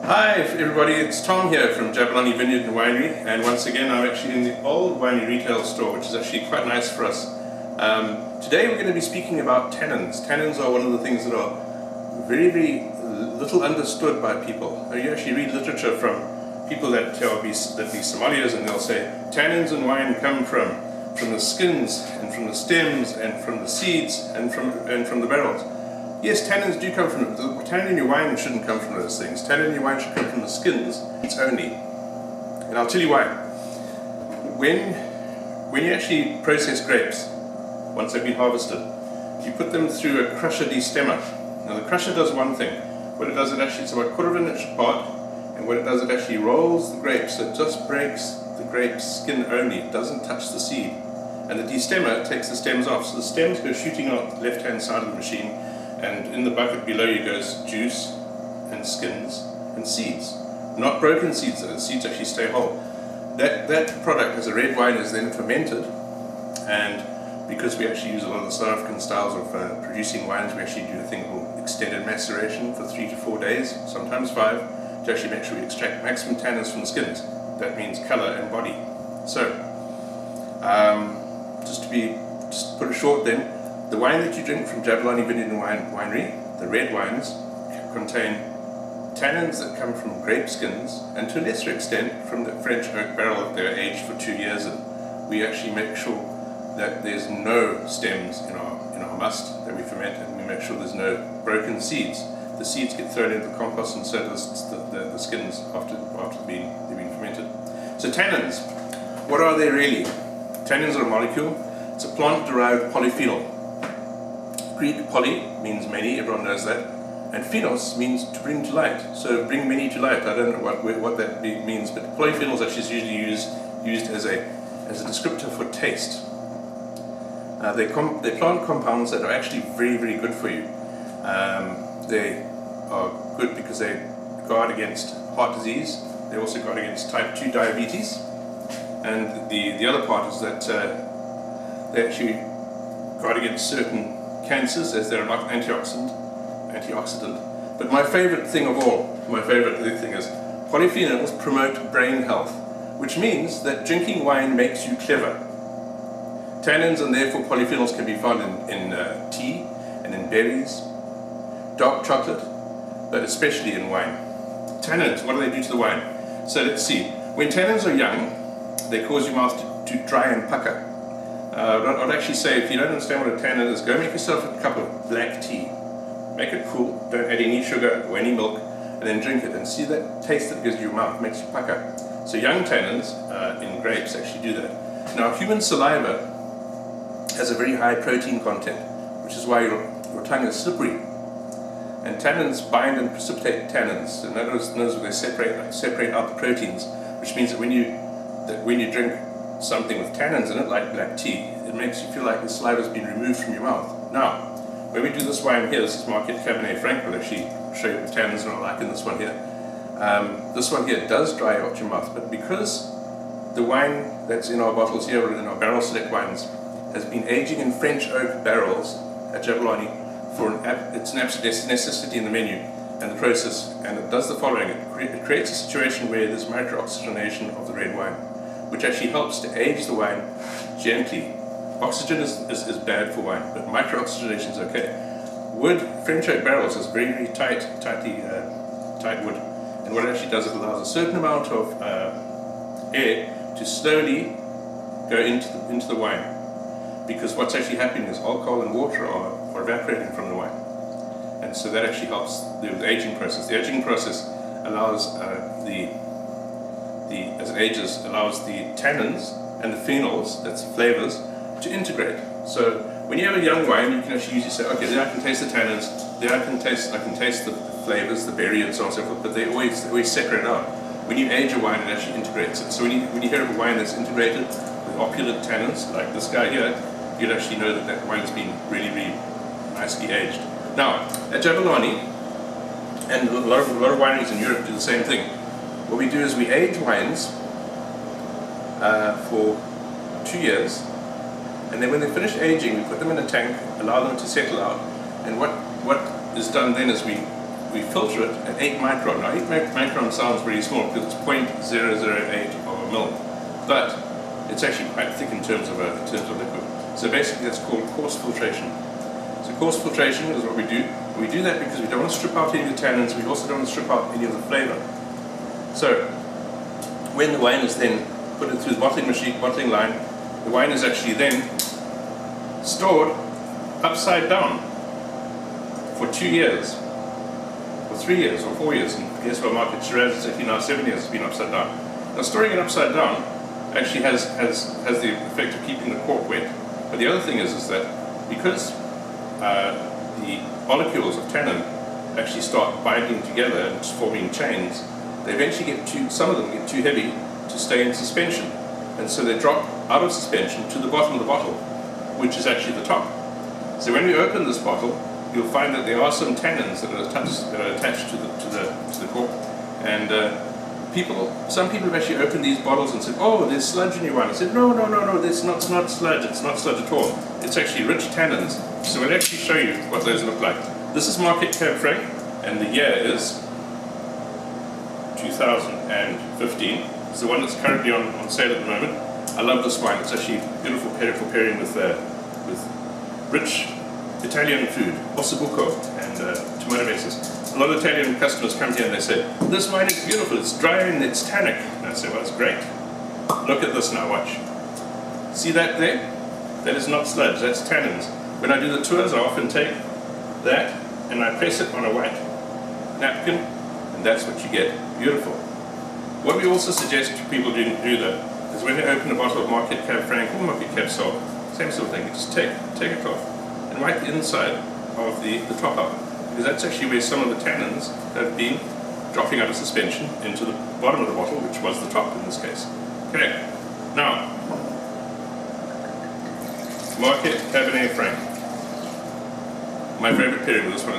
Hi everybody, it's Tom here from Jabulani Vineyard and Winery, and once again I'm actually in the old winery retail store, which is actually quite nice for us. Today we're going to be speaking about tannins. Tannins are one of the things that are very little understood by people. You actually read literature from people that be sommeliers, and they'll say tannins in wine come from the skins and from the stems and from the seeds and from the barrels. Yes, tannins do come from, the tannin in your wine shouldn't come from those things. Tannin in your wine should come from the skins, it's only. And I'll tell you why. When you actually process grapes, once they've been harvested, you put them through a crusher destemmer. Now the crusher does one thing. What it does, it's about a quarter of an inch apart, and what it does, it actually rolls the grapes, so it just breaks the grape skin only, it doesn't touch the seed. And the destemmer takes the stems off, so the stems go shooting out the left-hand side of the machine, and in the bucket below you goes juice and skins and seeds. Not broken seeds, though. The seeds actually stay whole. That product as a red wine is then fermented, and because we actually use a lot of the South African styles of producing wines, we actually do a thing called extended maceration for 3 to 4 days, sometimes 5, to actually make sure we extract maximum tannins from the skins. That means color and body. So, just to put it short then, the wine that you drink from Jabulani Vineyard and Winery, the red wines, contain tannins that come from grape skins, and to a lesser extent from the French oak barrel that they're aged for 2 years in. We actually make sure that there's no stems in our must that we ferment, and we make sure there's no broken seeds. The seeds get thrown into the compost, and so does the skins after they've been fermented. So tannins, what are they really? Tannins are a molecule. It's a plant-derived polyphenol. Greek poly means many, everyone knows that, and phenos means to bring to light. So bring many to light. I don't know what that means, but polyphenol is actually usually used as a descriptor for taste. They're plant compounds that are actually very good for you. They are good because they guard against heart disease. They also guard against type 2 diabetes, and the other part is that they actually guard against certain cancers, as they're an antioxidant. But my favorite thing is polyphenols promote brain health, which means that drinking wine makes you clever. Tannins and therefore polyphenols can be found in tea and in berries, dark chocolate, but especially in wine. Tannins, what do they do to the wine? So let's see. When tannins are young, they cause your mouth to dry and pucker. I'd actually say, if you don't understand what a tannin is, go make yourself a cup of black tea. Make it cool, don't add any sugar or any milk, and then drink it, and see that taste that it gives to your mouth, makes you pucker. So young tannins in grapes actually do that. Now human saliva has a very high protein content, which is why your tongue is slippery. And tannins bind and precipitate tannins. In other words, they separate out the proteins, which means that when you drink something with tannins in it, like black tea, it makes you feel like the saliva has been removed from your mouth. Now, when we do this wine here, this is Market Cabernet Franc, I'll actually show you the tannins and I like in this one here. This one here does dry out your mouth, but because the wine that's in our bottles here, in our barrel select wines, has been aging in French oak barrels at Jabulani it's an absolute necessity in the menu and the process, and it does the following. It creates a situation where there's micro-oxygenation of the red wine, which actually helps to age the wine gently. Oxygen is bad for wine, but micro-oxygenation is okay. French oak barrels is very tight wood, and what it actually does, it allows a certain amount of air to slowly go into the wine, because what's actually happening is alcohol and water are evaporating from the wine, and so that actually helps the aging process. The aging process allows as it ages, allows the tannins and the phenols, that's flavors, to integrate. So when you have a young wine, you can actually usually say, okay, there I can taste the tannins, there I can taste the flavors, the berry and so on and so forth, but they always separate out. When you age a wine, it actually integrates it. So when you hear of a wine that's integrated with opulent tannins, like this guy here, you'll actually know that wine has been really nicely aged. Now, at Jabulani, and a lot of wineries in Europe do the same thing. What we do is we age wines for 2 years, and then when they finish aging, we put them in a tank, allow them to settle out, and what is done then is we we filter it at 8 micron. Now 8 micron sounds very small because it's 0.008 of a mil, but it's actually quite thick in terms of liquid. So basically that's called coarse filtration. So coarse filtration is what we do. We do that because we don't want to strip out any of the tannins, we also don't want to strip out any of the flavor. So when the wine is then put it through the bottling line, the wine is actually then stored upside down for 2 years, or 3 years, or 4 years. And guess what market Shiraz is actually now 7 years it's been upside down. Now storing it upside down actually has the effect of keeping the cork wet. But the other thing is that because the molecules of tannin actually start binding together and forming chains, they eventually some of them get too heavy to stay in suspension. And so they drop out of suspension to the bottom of the bottle, which is actually the top. So when we open this bottle, you'll find that there are some tannins that are attached to the cork. And some people have actually opened these bottles and said, "Oh, there's sludge in your wine." I said, "No, it's not sludge. It's not sludge at all. It's actually rich tannins." So we'll actually show you what those look like. This is Market Cab Franc, and the year is 2015. It's the one that's currently on sale at the moment. I love this wine. It's actually beautiful for pairing with rich Italian food, ossobuco and tomato bases. A lot of Italian customers come here and they say, "This wine is beautiful, it's dry and it's tannic." And I say, "Well, it's great. Look at this now, watch. See that there? That is not sludge, that's tannins." When I do the tours, I often take that and I press it on a white napkin, and that's what you get. Beautiful. What we also suggest people do though, is when they open a bottle of Market Cab Franc or Market Cab Sauv, same sort of thing, you just take it off and wipe the inside of the top up, because that's actually where some of the tannins have been dropping out of suspension into the bottom of the bottle, which was the top in this case. Okay, now, Market Cabernet Franc. My favorite pairing with this one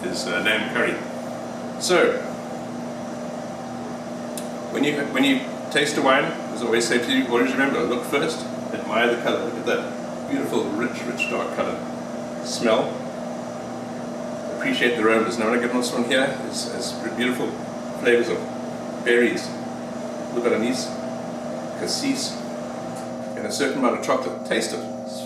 is lamb curry. So, when you taste a wine, as I always say to you, always remember, look first, admire the color. Look at that beautiful, rich dark color. Smell, appreciate the aromas. Now when I get on this one here, it's beautiful flavors of berries, Jabulani, cassis, and a certain amount of chocolate. Taste it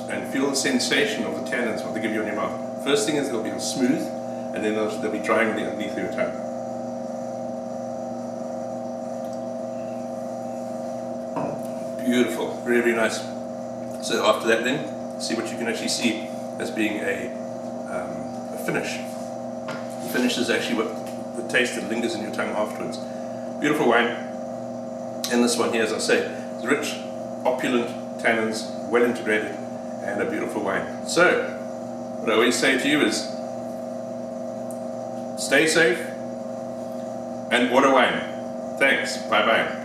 and feel the sensation of the tannins, what they give you in your mouth. First thing is they'll be smooth, and then they'll be drying underneath your tongue. Beautiful, very, very nice. So after that then, see what you can actually see as being a finish. The finish is actually what the taste that lingers in your tongue afterwards. Beautiful wine. And this one here, as I say, is rich, opulent tannins, well integrated, and a beautiful wine. So, what I always say to you is, stay safe, and what a wine. Thanks, bye-bye.